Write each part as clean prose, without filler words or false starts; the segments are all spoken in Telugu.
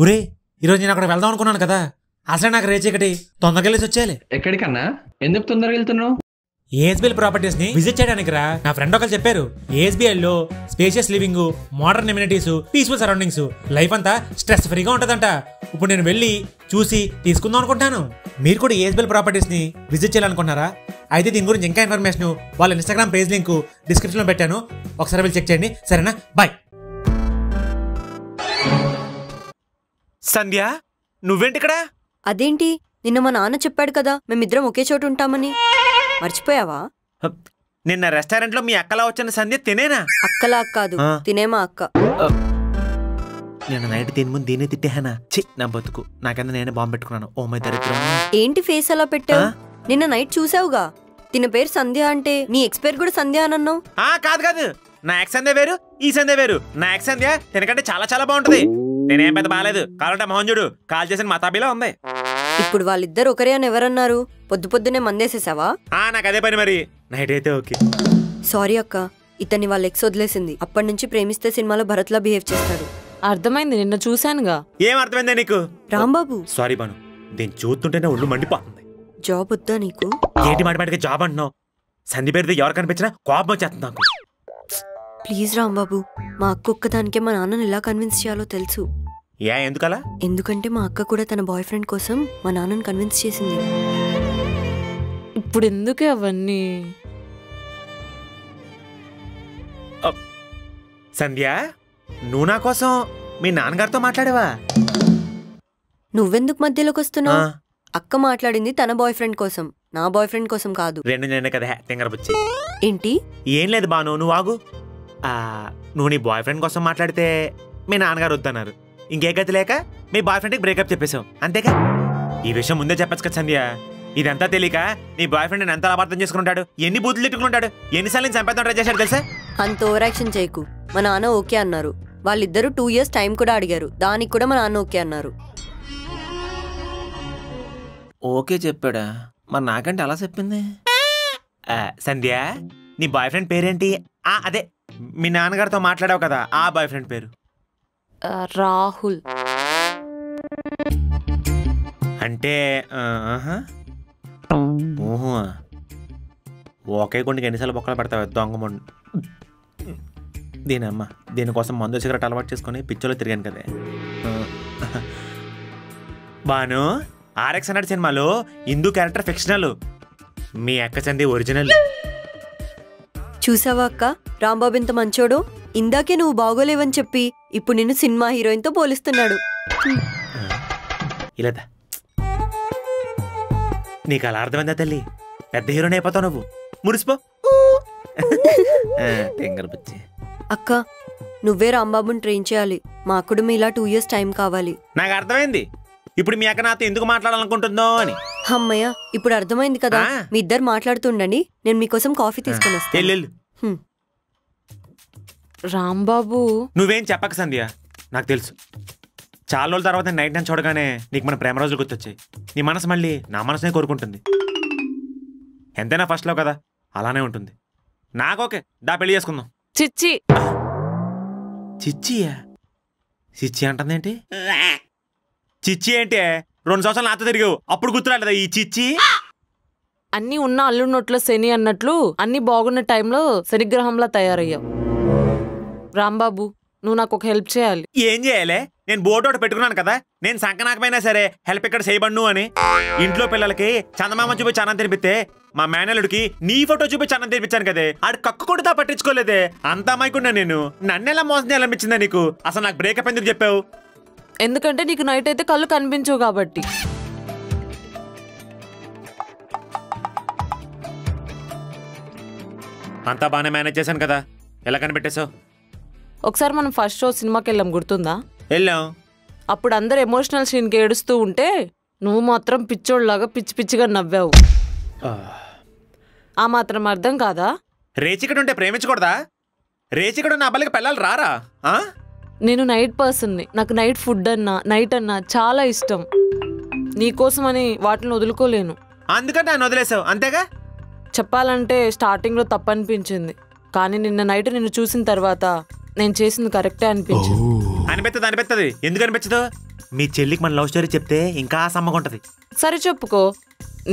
ఒరే ఈరోజు నేను అక్కడ వెళ్దాం అనుకున్నాను కదా, అసలే నాకు రేచీకటి, తొందరగా వెళ్ళేసి వచ్చేయాలి. ఎక్కడికన్నా? ఎందుకు తొందరగా వెళ్తున్నావు? ఏఎస్బిఎల్ ప్రాపర్టీస్ ని విజిట్ చేయడానికి రా. నా ఫ్రెండ్ ఒకరు చెప్పారు, ఏఎస్బిఎల్ లో spacious living, modern amenities, peaceful surroundings, life అంతా స్ట్రెస్ ఫ్రీగా ఉంటదంట. ఇప్పుడు నేను వెళ్ళి చూసి తీసుకుందాం అనుకుంటాను. మీరు కూడా ఏఎస్బిఎల్ ప్రాపర్టీస్ ని విజిట్ చేయాలనుకుంటున్నారా? అయితే దీని గురించి ఇంకా ఇన్ఫర్మేషన్ వాళ్ళ ఇన్స్టాగ్రామ్ పేజ్ లింక్ డిస్క్రిప్షన్ లో పెట్టాను, ఒకసారి వెళ్ళి చెక్ చేయండి. సరేనా? బాయ్. సంధ్య, నువ్వేంటి ఇక్కడ? అదేంటి, నిన్న మా నాన్న చెప్పాడు కదా మేమిద్దరం ఒకే చోటు ఉంటామని, మర్చిపోయావా? నిన్న రెస్టారెంట్ లో మీ అక్కలా వచ్చిన సంధ్య తినేనా? అక్కలా కాదు, తినేమా అక్క. నేను నైట్ తిని ముందు దీన్ని తిట్టేహానా? చి నా బతుకు, నాకెందుకు నేనే బాంబు పెట్టుకున్నాను. ఓ మై దరిద్రం. ఏంటి ఫేస్ అలా పెట్టావు? నిన్న నైట్ చూసావుగా, తిన పేరు సంధ్య అంటే నీ ఎక్స్ పేరు కూడా సంధ్య అని అన్నావు. కాదు కాదు, నా ఎక్స్ సంధ్య వేరు, ఈ సంధ్య వేరు. నా ఎక్స్ సంధ్య తినకంటే చాలా చాలా బాగుంటది. నేనేం పెద్ద బాగాలేదు, కావాలంటే మొహం చూడు, కాల్ చేసిన మతాబీలా ఉంది. ఇప్పుడు వాళ్ళిద్దరు ఒకరే అని ఎవరన్నారు? పొద్దు పొద్దునే మందేసేసావా? నాకు అదే పని మరి. నైట్ అయితే ఓకే. సారీ అక్క, ఇతన్ని వాళ్ళ ఎక్స్ వదిలేసింది. అప్పటి నుంచి ప్రేమిస్తే సినిమాలో భరత్ లా బిహేవ్ చేస్తాడు. అర్థమైంది, నిన్న చూశానుగా. ఏం అర్థమైందే నీకు? రాంబాబు. సారీ బాను, దీన్ని చూస్తుంటేనే ఒళ్ళు మండిపోతుంది. జాబ్ వద్దా నీకు? ఏంటి మాటిమాటికి జాబ్ అంటున్నావు? సంధి పేరుతో ఎవరు కనిపించినా కోపం వచ్చేస్తుంది నాకు. ప్లీజ్ రాంబాబు, మా అక్క ఒక్కదానికే మా నాన్నని ఎలా కన్విన్స్ చేయాలో తెలుసు. ఎందుకలా? ఎందుకంటే మా అక్క కూడా తన బాయ్ ఫ్రెండ్ కోసం మా నాన్నని కన్విన్స్ చేసింది. ఇప్పుడు ఎందుకే అవన్నీ? సంధ్య, నువ్వు నా కోసం మీ నాన్నగారితో మాట్లాడావా? నువ్వెందుకు మధ్యలోకి వస్తున్నావు? అక్క మాట్లాడింది తన బాయ్ ఫ్రెండ్ కోసం, నా బాయ్ ఫ్రెండ్ కోసం కాదు. రెండు నేనే కదా తింగరబుచ్చి. ఏంటి? ఏం లేదు బాను, నువ్వు ఆగు. నువ్వు నీ బాయ్ ఫ్రెండ్ కోసం మాట్లాడితే మీ నాన్నగారు వద్దన్నారు. ఇంకే గతి లేక మీ బాయ్ ఫ్రెండ్కి బ్రేకప్ చెప్పేశావు, అంతేగా? ఈ విషయం ముందే చెప్పచ్చు కదా సంధ్య. ఇదంతా తెలియక నీ బాయ్ ఫ్రెండ్ ఎంత అపార్థం చేసుకుంటాడు, ఎన్ని బూతులు తిట్టుకుంటాడు, ఎన్నిసార్లు నేను చంపేద్దాం ట్రై చేశాడు తెలుసా? అంత ఓవర్ యాక్షన్ చేయకు. మా నాన్న ఓకే అన్నారు. వాళ్ళిద్దరూ 2 years టైం కూడా అడిగారు, దానికి కూడా మా నాన్న ఓకే అన్నారు. ఓకే చెప్పాడా? మరి నాకంటే అలా చెప్పింది. సంధ్య, నీ బాయ్ ఫ్రెండ్ పేరేంటి? అదే మీ నాన్నగారితో మాట్లాడావు కదా, ఆ బాయ్ ఫ్రెండ్ పేరు? రాహుల్. అంటే ఓహో, ఒకే గుండెకి ఎన్నిసార్లు బొక్కలు పెడతావు దొంగమండు. దీనమ్మ, దీనికోసం మందు సిగరెట్ అలవాటు చేసుకుని పిచ్చోలో తిరిగాను కదే. బాను, RX 100 సినిమాలో హిందూ క్యారెక్టర్ ఫిక్షనల్, మీ అక్క సంధ్య ఒరిజినల్. చూసావా అక్క, రాంబాబు ఎంత మంచోడు. ఇందాకే నువ్వు బాగోలేవని చెప్పి ఇప్పుడు నిన్ను సినిమా హీరోయిన్ తో పోలిస్తున్నాడు. ఇలా నీకు అలా అర్థమైందా తల్లి? పెద్ద హీరోని అయిపోతావు నువ్వు, మురిసిపో. అక్క, నువ్వే రాంబాబుని ట్రైన్ చేయాలి. మా అక్కడు మీలా 2 years టైం కావాలి. నాకు అర్థమైంది ఇప్పుడు మీ అక్క నాతో ఎందుకు మాట్లాడాలనుకుంటుందో అని. అమ్మయ్య, ఇప్పుడు అర్థమైంది కదా. మీ ఇద్దరు మాట్లాడుతుండండి, నేను మీకోసం కాఫీ తీసుకుని వస్తాను. రాంబాబు, నువ్వేం చెప్పక సంధ్య, నాకు తెలుసు. చాలా రోజుల తర్వాత నైట్ నేను చూడగానే నీకు మన ప్రేమ రోజులు గుర్తొచ్చాయి. నీ మనసు మళ్ళీ నా మనసునే కోరుకుంటుంది. ఎంతైనా ఫస్ట్ లో కదా, అలానే ఉంటుంది. నాకోకే, దా పెళ్లి చేసుకుందాం. చిచ్చి. చిచ్చియా? చిచ్చి అంటుందేంటి? చిచ్చి ఏంటి? 2 సంవత్సరాలు నాతో తిరిగావు, అప్పుడు గుర్తురాలేదా ఈ చిచ్చి? అన్ని ఉన్న అల్లు నోట్లో శని అన్నట్లు అన్ని బాగున్న టైంలో శనిగ్రహంలా తయారయ్యావు. రాంబాబు, నువ్వు నాకు ఒక హెల్ప్ చేయాలి. ఏం చేయాలి? నేను బోర్డు ఒకటి పెట్టుకున్నాను కదా, నేను సంకనాకపోయినా సరే హెల్ప్ ఇక్కడ చేయబడ్ను అని. ఇంట్లో పిల్లలకి చందమామ చూపించి అన్నం తినిపిస్తే మా మేనల్లుడికి నీ ఫోటో చూపించి అన్నం తినిపించాను కదే, ఆడు కక్కు కొడుతా పట్టించుకోలేదే. అంత అమాయకున్నా నేను. నన్నెలా మోసం చేయాలనిపించిందా నీకు? అసలు నాకు బ్రేకప్ ఎందుకు చెప్పావు? ఎందుకంటే నీకు నైట్ అయితే కళ్ళు కనిపించవు కాబట్టి. అంతా బాగానే మేనేజ్ చేశాను కదా, ఎలా కనిపెట్టేశావు? ఒకసారి మనం ఫస్ట్ షో సినిమాకి వెళ్ళాం, గుర్తుందా? వెళ్ళాం. అప్పుడు అందరు ఎమోషనల్ సీన్కి ఏడుస్తూ ఉంటే నువ్వు మాత్రం పిచ్చోళ్ళలాగా పిచ్చి పిచ్చిగా నవ్వావు. ఆ మాత్రం అర్థం కాదా? రేచికడు ఉంటే ప్రేమించకూడదా? రేచికడు ఉన్న అబ్బాయికి పిల్లలు రారా? నేను నైట్ పర్సన్ని, నాకు నైట్ ఫుడ్ అన్నా నైట్ అన్నా చాలా ఇష్టం. నీకోసమని వాటిని వదులుకోలేను. అందుకని నన్ను వదిలేసావు అంతేగా? చెప్పాలంటే స్టార్టింగ్లో తప్పనిపించింది, కానీ నిన్న నైట్ నిన్ను చూసిన తర్వాత నేను చేసింది కరెక్టే అనిపించింది. అనిపిస్తుంది. ఎందుకు అనిపించదు? మీ చెల్లికి మన లవ్ స్టోరీ చెప్తే ఇంకా సమ్మగుంటది. సరే చెప్పుకో.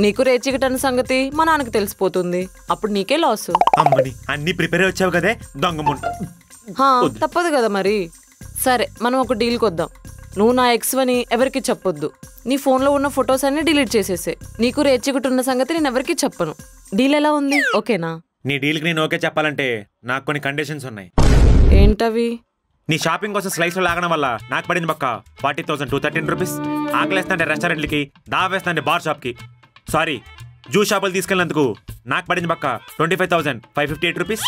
నీకు రేచికటన్న సంగతి మా నాన్నకి తెలిసిపోతుంది, అప్పుడు నీకే లాస్. అమ్మని అన్ని ప్రిపేర్ వచ్చావు కదే దొంగమున్. తప్పదు కదా మరి. సరే మనం ఒక డీల్కి వద్దాం. నువ్వు నా ఎక్స్ అని ఎవరికి చెప్పొద్దు. నీ ఫోన్లో ఉన్న ఫొటోస్ అన్ని డిలీట్ చేసేసే. నీకు రేచికటున్న సంగతి నేను ఎవరికి చెప్పను. డీల్ ఎలా ఉంది? ఓకేనా? నీ డీల్కి నేను ఓకే చెప్పాలంటే నాకు కొన్ని కండిషన్స్ ఉన్నాయి. ఏంటవి? నీ షాపింగ్ కోసం స్లైస్లో లాగడం వల్ల నాకు పడింది పక్క 40,213 రూపీస్. ఆకలేస్తుంటే రెస్టారెంట్లకి, దావేస్తుంటే బార్ షాప్కి, సారీ జ్యూస్ షాపులు తీసుకెళ్ళినందుకు నాకు పడింది పక్క 25,558 రూపీస్.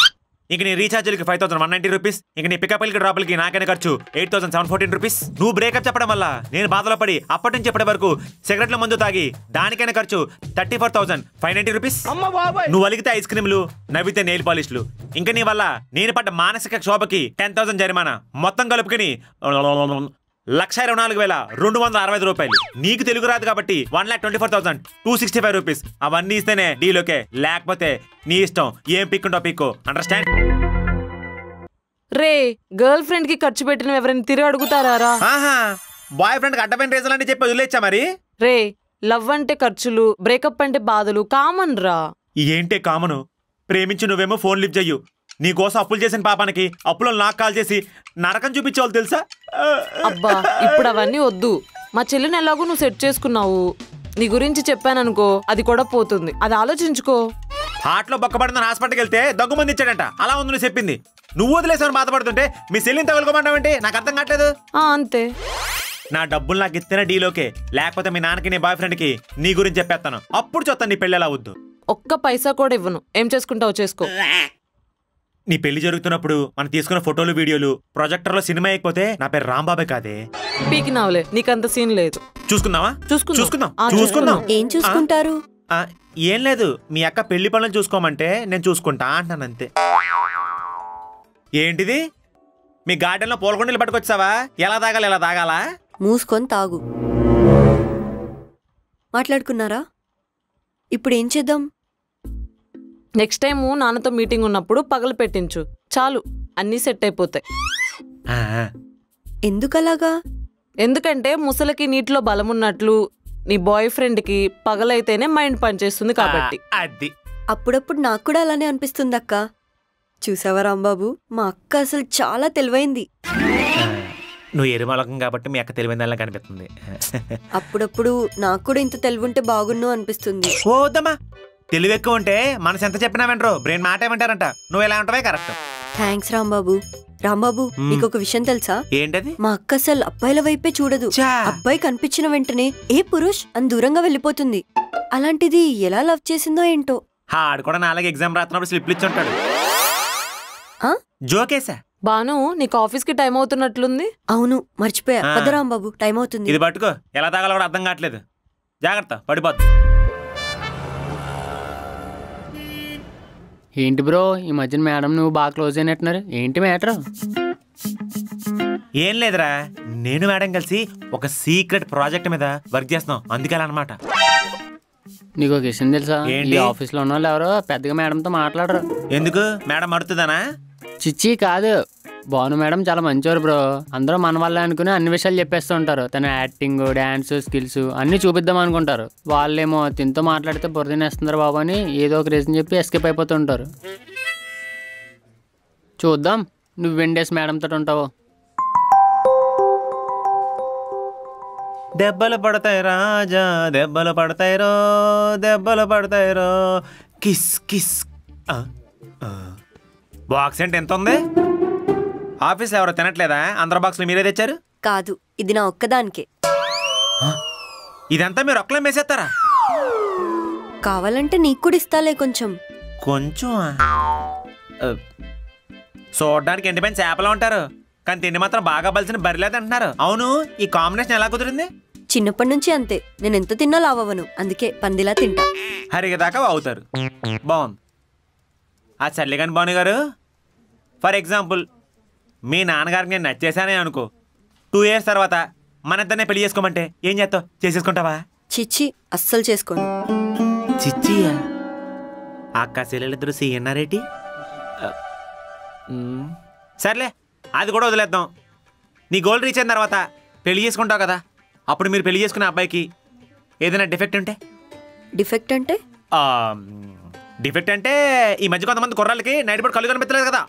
ఇంక నీ రీఛార్జ్లకి 5,190 రూపీస్. ఇంక నీ పికప్లకి డ్రాపులకి నాకైనా ఖర్చు 8,714 రూపీస్. నువ్వు బ్రేకప్ చెప్పడం వల్ల నేను బాధలో పడి అప్పటి నుంచి ఇప్పటి వరకు సిగరెట్ల మందు తాగి దానికైనా ఖర్చు 34,590 రూపీస్. నువ్వు అలిగితే ఐస్ క్రీమ్లు, నవ్వితే నెయిల్ పాలిష్లు. ఇంకా నీ వల్ల నేను పడ్డ మానసిక క్షోభకి 10,000 జరిమానా. మొత్తం కలుపుకుని 1,24,265 రూపాయలు. నీకు తెలుగు రాదు కాబట్టి 1,24,265 రూపీస్. అవన్నీ ఇస్తేనే డీల్ ఓకే, లేకపోతే నీ ఇష్టం. ఏం పిక్కుంటో పిక్కు. అండర్స్టాండ్? రే, గర్ల్ ఫ్రెండ్ కి ఖర్చు పెట్టిన ఎవరైనా తిరిగి అడుగుతారా? బాయ్ ఫ్రెండ్ అడ్డమైన రీజన్ అని చెప్పి వదిలేచ్చా మరి? రే, లవ్ అంటే ఖర్చులు, బ్రేకప్ అంటే బాధలు కామన్ రా. ఏంటే కామను? ప్రేమించి నువ్వేమో ఫోన్ లిఫ్ట్ చెయ్యు. నీకోసం అప్పులు చేసిన పాపానికి అప్పులో నాకు కాల్ చేసి నరకం చూపించేవాళ్ళు తెలుసా? అబ్బా, ఇప్పుడు అవన్నీ వద్దు. మా చెల్లిని ఎలాగో నువ్వు సెట్ చేసుకున్నావు. నీ గురించి చెప్పాననుకో, అది కూడా పోతుంది. అది ఆలోచించుకో. హార్ట్లో బొక్కబడిందని హాస్పిటల్కి వెళ్తే దగ్గుమంది ఇచ్చాడంట. అలా ఉంది నువ్వు చెప్పింది. నువ్వు వదిలేసావని బాధపడుతుంటే మీ చెల్లిని తగులుకోమంటావంటే నాకు అర్థం కావట్లేదు. అంతే. నా డబ్బులు నాకు ఇస్తేనే డీల్ ఓకే, లేకపోతే మీ నాన్నకి నీ బాయ్ ఫ్రెండ్కి నీ గురించి చెప్పేస్తాను. అప్పుడు చూస్తాను నీ పెళ్ళి ఎలా వద్దు. ఒక్క పైసా కూడా ఇవ్వను. ఏం చేసుకుంటావు చేసుకో. నీ పెళ్లి జరుగుతున్నప్పుడు మనం తీసుకున్న ఫోటోలు, వీడియోలు ప్రొజెక్టర్ లో సినిమా అయిపోతే నా పేరు రాంబాబే కాదే. పీకినావులే, నీకంత సీన్ లేదు. చూసుకుందామా? చూసుకుందాం. ఏం చూసుకుంటారు? ఏం లేదు, మీ అక్క పెళ్లి పనులు చూసుకోమంటే నేను చూసుకుంటా అంటాను అంతే. ఏంటిది? మీ గార్డెన్ లో పూలకొండలు పట్టుకొచ్చావా? ఎలా తాగాలా? మూసుకొని తాగు. మాట్లాడుకున్నారా? ఇప్పుడు ఏం చేద్దాం? నెక్స్ట్ టైం నాన్నతో మీటింగ్ ఉన్నప్పుడు పగలు పెట్టించు చాలు, అన్నీ సెట్ అయిపోతాయి. ఎందుకలాగా? ఎందుకంటే ముసలికి నీటిలో బలమున్నట్లు నీ బాయ్ ఫ్రెండ్కి పగలైతేనే మైండ్ పనిచేస్తుంది కాబట్టి. అది అప్పుడప్పుడు నాకు కూడా అలానే అనిపిస్తుంది అక్క. చూసావా రాంబాబు, మా అక్క అసలు చాలా తెలివైంది. నువ్వు ఎరుమలకం కాబట్టి మీ అక్క తెలివైందని కనిపిస్తుంది. అప్పుడప్పుడు నాకు కూడా ఇంత తెలివుంటే బాగున్ను అనిపిస్తుంది. ఓదమ్మా, తెలివి ఎక్కువ ఉంటే మనసు ఎంత చెప్పినా వింటారు, బ్రెయిన్ మాట ఏమంటారంట. నువ్వు ఎలా ఉంటావే కరెక్ట్. థ్యాంక్స్ రాంబాబు. రాంబాబు, నీకు ఒక విషయం తెలుసా? ఏంటది? మా అక్క అసలు అబ్బాయిల వైపే చూడదు. అబ్బాయి కనిపించిన వెంటనే ఏ పురుష్ అని దూరంగా వెళ్ళిపోతుంది. అలాంటిది ఎలా లవ్ చేసిందో ఏంటో. ఆడు కూడా నాలుగు ఎగ్జామ్ రాస్తున్నప్పుడు స్లిప్లు ఇచ్చి ఉంటాడు. జోకేసా? బాను, నీకు ఆఫీస్ కి టైం అవుతున్నట్లుంది. అవును, మర్చిపోయా. పద రాంబాబు, టైం అవుతుంది. ఇది పట్టుకో. ఎలా తాగాలో కూడా అర్థం కావట్లేదు. జాగ్రత్త, పడిపోద్దు. ఏంటి బ్రో, ఈ మధ్యన మేడం నువ్వు బాగా క్లోజ్ అయినట్టున్నారు. ఏంటి మ్యాటర్? ఏం లేదురా, నేను మేడం కలిసి ఒక సీక్రెట్ ప్రాజెక్ట్ మీద వర్క్ చేస్తున్నాం. అందుకే అలా అనమాట. నీకు ఒక విషయం తెలుసా? ఈ ఆఫీస్ లో ఉన్న వాళ్ళు ఎవరో పెద్దగా మేడంతో మాట్లాడరు. ఎందుకు? మేడం మరుతుందనా? చిచ్చి కాదు, భాను మేడం చాలా మంచివారు బ్రో. అందరూ మన వల్ల అనుకుని అన్ని విషయాలు చెప్పేస్తూ ఉంటారు. తన యాక్టింగ్, డాన్స్ స్కిల్స్ అన్నీ చూపిద్దాం అనుకుంటారు. వాళ్ళేమో తినతో మాట్లాడితే బురదనేస్తున్నారు బాబు అని ఏదో ఒక రీజన్ చెప్పి ఎస్కేప్ అయిపోతూ ఉంటారు. చూద్దాం నువ్వు వెండేసి మేడంతో ఉంటావు. దెబ్బలు పడతాయి రాజా, దెబ్బలు పడతాయిరో, దెబ్బలు పడతాయిరో, కిస్ కిస్. బాక్స్ ఏంటి ఎంత ఉంది? ఆఫీస్ ఎవరో తినట్లేదా? అందరు బాక్స్లు మీరే తెచ్చారు? కాదు, ఇది నా ఒక్కదానికే. ఇదంతా మీరు ఒక్కలే మేసేస్తారా? కావాలంటే నీకు కూడా ఇస్తాలే కొంచెం. కొంచెం చూడడానికి ఎండిపోయిన చేపలా ఉంటారు, కానీ తిండి మాత్రం బాగా బలిసిన బరిలేదు అంటున్నారు. అవును, ఈ కాంబినేషన్ ఎలా కుదిరింది? చిన్నప్పటి నుంచి అంతే. నేను ఎంత తిన్నా లావను, అందుకే పందిలా తింటా. హరిగదాకా అవుతారు. బాగుంది. ఆ చల్లిగాని భాను గారు, ఫర్ ఎగ్జాంపుల్ మీ నాన్నగారికి నేను నచ్చేసానే అనుకో, 2 years తర్వాత మన ఇద్దరినే పెళ్లి చేసుకోమంటే ఏం చేస్తావు? చేసేసుకుంటావా? చిచ్చి, అస్సలు చేసుకోను. చిచ్చియా? అక్క చెల్లెలిద్దరు సీఎన్నారేటి? సర్లే, అది కూడా వదిలేద్దాం. నీ గోల్ రీచ్ అయిన తర్వాత పెళ్లి చేసుకుంటావు కదా, అప్పుడు మీరు పెళ్లి చేసుకునే అబ్బాయికి ఏదైనా డిఫెక్ట్ ఉంటే? డిఫెక్ట్ అంటే? డిఫెక్ట్ అంటే ఈ మధ్య కొంతమంది కుర్రాళ్ళకి నైట్ పూట కళ్ళు కనిపించలేదు కదా,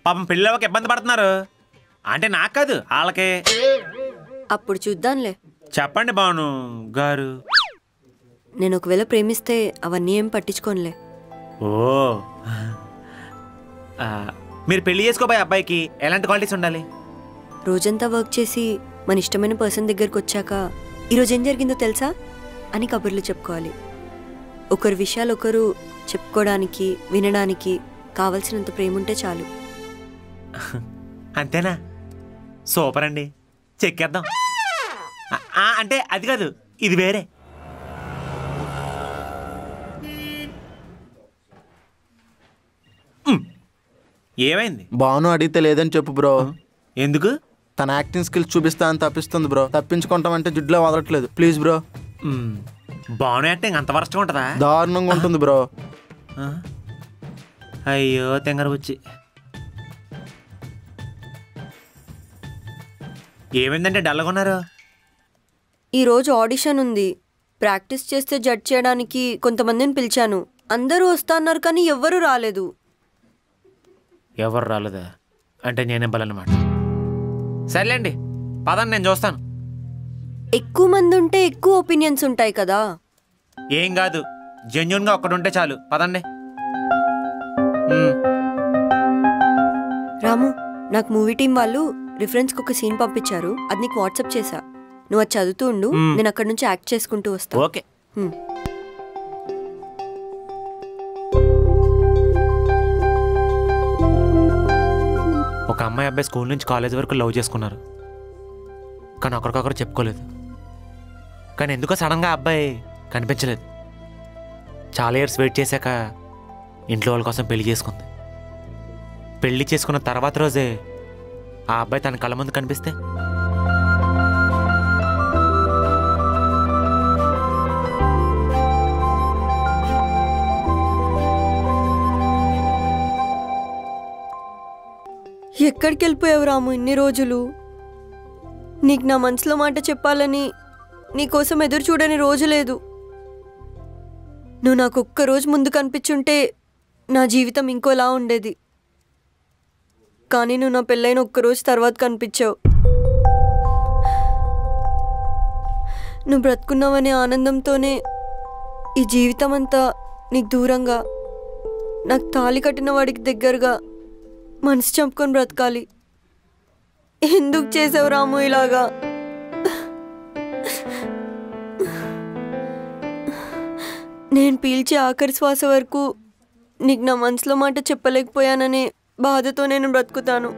పాపం పెళ్ళికి ఇబ్బంది పడుతున్నారు. అంటే నాకు కాదు, వాళ్ళకే. అప్పుడు చూద్దాంలే. చెప్పండి భాను గారు. నేను ఒకవేళ ప్రేమిస్తే అవన్నీ ఏం పట్టించుకోనులే. ఓ, మీరు పెళ్లి చేసుకోబోయే అబ్బాయికి ఎలాంటి క్వాలిటీస్ ఉండాలి? రోజంతా వర్క్ చేసి మన ఇష్టమైన పర్సన్ దగ్గరికి వచ్చాక ఈరోజు ఏం జరిగిందో తెలుసా అని కబుర్లు చెప్పుకోవాలి. ఒకరి విషయాలు ఒకరు చెప్పుకోవడానికి, వినడానికి కావలసినంత ప్రేమ ఉంటే చాలు. అంతేనా? సూపర్ అండి, చెక్కేద్దాం. అంటే అది కాదు, ఇది వేరే. ఏమైంది? భాను అడిగితే లేదని చెప్పు బ్రో. ఎందుకు? తన యాక్టింగ్ స్కిల్స్ చూపిస్తా అని తప్పిస్తుంది బ్రో. తప్పించుకుంటామంటే జిడ్లో వదలట్లేదు. Please bro. భాను యాక్టింగ్ అంత వరస్ట్గా ఉంటుందా? దారుణంగా ఉంటుంది బ్రో. అయ్యో తెంగర వచ్చి. ఏమైందంటే డల్గా ఉన్నారు? ఈరోజు ఆడిషన్ ఉంది. ప్రాక్టీస్ చేస్తే జడ్జ్ చేయడానికి కొంతమందిని పిలిచాను. అందరూ వస్తా అన్నారు కానీ ఎవ్వరూ రాలేదు. ఎవరు రాలేదా? అంటే నేనే బలన్నమాట. సర్లేండి, పదండి, నేను చూస్తాను. ఎక్కువ మంది ఉంటే ఎక్కువ ఒపీనియన్స్ ఉంటాయి కదా. ఏం కాదు, జెన్యున్గా ఒక్కడుంటే చాలు. పదండి. రాము, నాకు మూవీ టీం వాళ్ళు రిఫరెన్స్కి ఒక సీన్ పంపించారు. అది నీకు వాట్సాప్ చేశా. నువ్వు అది చదువుతూ ఉండు, నేను అక్కడ నుంచి యాక్ట్ చేసుకుంటూ వస్తా. ఓకే. ఒక అమ్మాయి అబ్బాయి స్కూల్ నుంచి కాలేజ్ వరకు లవ్ చేసుకున్నారు, కానీ ఒకరికొకరు చెప్పుకోలేదు. కానీ ఎందుకో సడన్గా అబ్బాయి కనిపించలేదు. చాలా ఇయర్స్ వెయిట్ చేశాక ఇంట్లో వాళ్ళ కోసం పెళ్లి చేసుకుంది. పెళ్లి చేసుకున్న తర్వాత రోజే ఆ అబ్బాయి తన కళ్ళ ముందు కనిపిస్తే ఎక్కడికి వెళ్ళిపోయావు రాము ఇన్ని రోజులు? నీకు నా మనసులో మాట చెప్పాలని నీకోసం ఎదురు చూడని రోజు లేదు. నువ్వు నాకు ఒక్కరోజు ముందు కనిపించుంటే నా జీవితం ఇంకోలా ఉండేది. కానీ నువ్వు నా పెళ్ళైన ఒక్కరోజు తర్వాత కనిపించావు. నువ్వు బ్రతుకున్నావనే ఆనందంతోనే ఈ జీవితం అంతా నీకు దూరంగా, నాకు తాళి కట్టిన వాడికి దగ్గరగా మనసు చంపుకొని బ్రతకాలి. ఎందుకు చేసావు రాము ఇలాగా? నేను పీల్చే ఆఖరి శ్వాస వరకు నీకు నా మనసులో మాట చెప్పలేకపోయాననే బాధతో నేను బ్రతుకుతాను.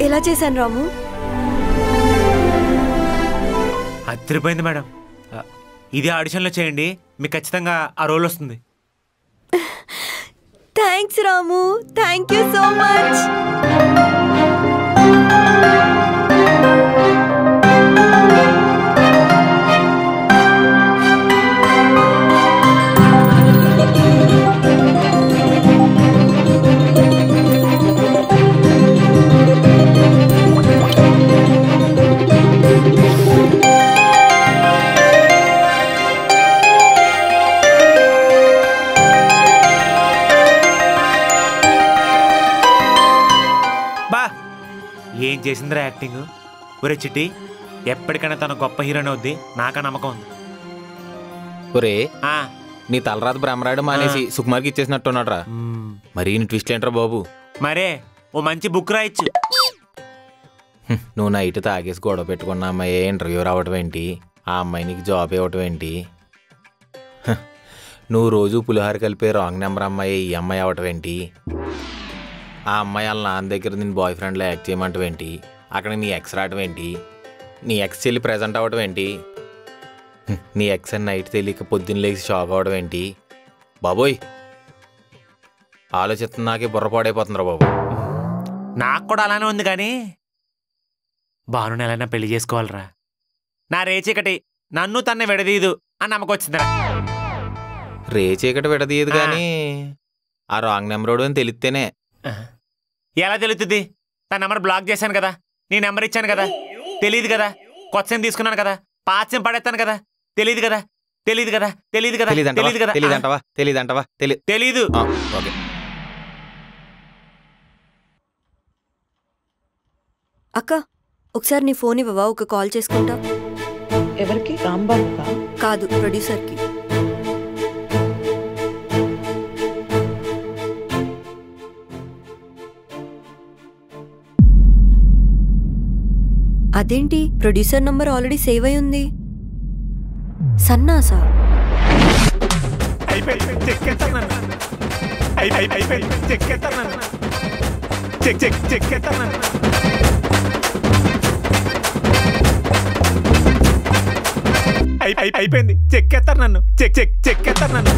ఎలా చేశాను రాము? అదిరిపోయింది మేడం. ఇది ఆడిషన్లో చేయండి, మీకు ఖచ్చితంగా ఆ రోల్ వస్తుంది. Thanks Ramu, thank you so much. ఏం చేసిందిరా యాక్టింగ్. ఒరే చిట్టి, ఎప్పటికైనా తన గొప్ప హీరోయిన్ అవుద్ది, నాకా నమ్మకం ఉంది. ఒరే, నీ తలరాత బ్రహ్మరాడు మానేసి సుకుమార్కి ఇచ్చేసినట్టున్నాడు రా. మరీ నీ ట్విస్ట్ ఏంట్రా బాబు? మరే ఓ మంచి బుక్ రాయొచ్చు. నువ్వు నైట్ తాగేసి గొడవ పెట్టుకున్న అమ్మాయి ఇంటర్వ్యూ రావటం ఏంటి? ఆ అమ్మాయి నీకు జాబ్ ఇవ్వటం ఏంటి? నువ్వు రోజు పులిహార కలిపే రాంగ్ నెంబర్ అమ్మాయి ఈ అమ్మాయి అవ్వటం ఏంటి? ఆ అమ్మాయి వాళ్ళ నాన్న దగ్గర నేను బాయ్ ఫ్రెండ్లో యాక్ట్ చేయమంటం ఏంటి? అక్కడ నీ ఎక్స్ రావటం ఏంటి? నీ ఎక్స్ చెల్లి ప్రజెంట్ అవ్వటం ఏంటి? నీ ఎక్స్ అని నైట్ తెలియక పొద్దున్న లేచి షాక్ అవ్వడం ఏంటి? బాబోయ్, ఆలోచిస్తున్నాకే బుర్రపాడైపోతుందిరా బాబు. నాకు కూడా అలానే ఉంది, కానీ భానుని ఎలాగైనా పెళ్లి చేసుకోవాలరా. నా రేచీకటి నన్ను తన్నే విడదీదు అని నమ్మకం వచ్చిందిరా. రే చీకటి విడదీయదు కానీ ఆ రాంగ్ నెంబర్ అని తెలిస్తేనే. ఎలా తెలుస్తుంది? తన నెంబర్ బ్లాక్ చేశాను కదా, నీ నెంబర్ ఇచ్చాను కదా, తెలియదు కదా. కొత్త సిమ్ తీసుకున్నాను కదా, పాత సిమ్ పడేస్తాను కదా, తెలియదు కదా. తెలీదు కదా, తెలీదు కదా, తెలీదు కదా, తెలీదంటవా? తెలీదు. ఓకే. అక్క ఒకసారి నీ ఫోన్ ఇవ్వవా, ఒక కాల్ చేసుకుంటా. ఎవరికి? రాంబాబుకా? కాదు, ప్రొడ్యూసర్కి. అదేంటి ప్రొడ్యూసర్ నంబర్ ఆల్రెడీ సేవ్ అయి ఉంది. సన్నాసా? అయిపోయింది, చెక్కేస్తారు నన్ను.